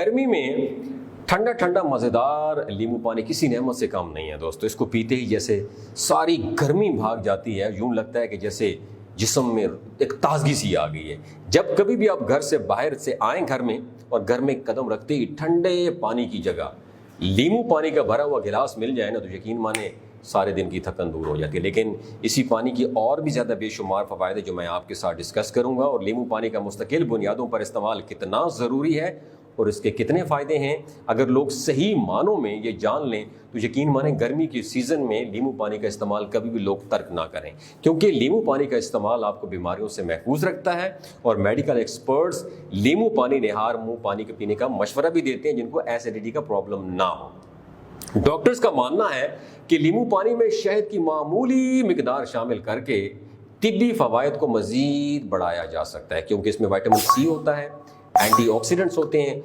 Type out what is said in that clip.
गर्मी में ठंडा ठंडा मज़ेदार नींबू पानी किसी नेमत से कम नहीं है दोस्तों। इसको पीते ही जैसे सारी गर्मी भाग जाती है, यूं लगता है कि जैसे जिस्म में एक ताजगी सी आ गई है। जब कभी भी आप घर से बाहर से आएँ घर में और घर में कदम रखते ही ठंडे पानी की जगह नींबू पानी का भरा हुआ गिलास मिल जाए ना, तो यकीन माने सारे दिन की थकन दूर हो जाती है। लेकिन इसी पानी की और भी ज़्यादा बेशुमार फ़वायद है जो मैं आपके साथ डिस्कस करूंगा, और नींबू पानी का मुस्तकिल बुनियादों पर इस्तेमाल कितना ज़रूरी है और इसके कितने फ़ायदे हैं। अगर लोग सही मानों में ये जान लें तो यकीन माने गर्मी के सीज़न में नींबू पानी का इस्तेमाल कभी भी लोग तर्क ना करें, क्योंकि नींबू पानी का इस्तेमाल आपको बीमारियों से महफूज रखता है। और मेडिकल एक्सपर्ट्स नींबू पानी निहार मुँह पानी के पीने का मशवरा भी देते हैं जिनको एसिडिटी का प्रॉब्लम ना हो। डॉक्टर्स का मानना है कि नींबू पानी में शहद की मामूली मिकदार शामिल करके तिब्बी फ़वायद को मज़ीद बढ़ाया जा सकता है, क्योंकि इसमें विटामिन सी होता है, एंटीऑक्सीडेंट्स होते हैं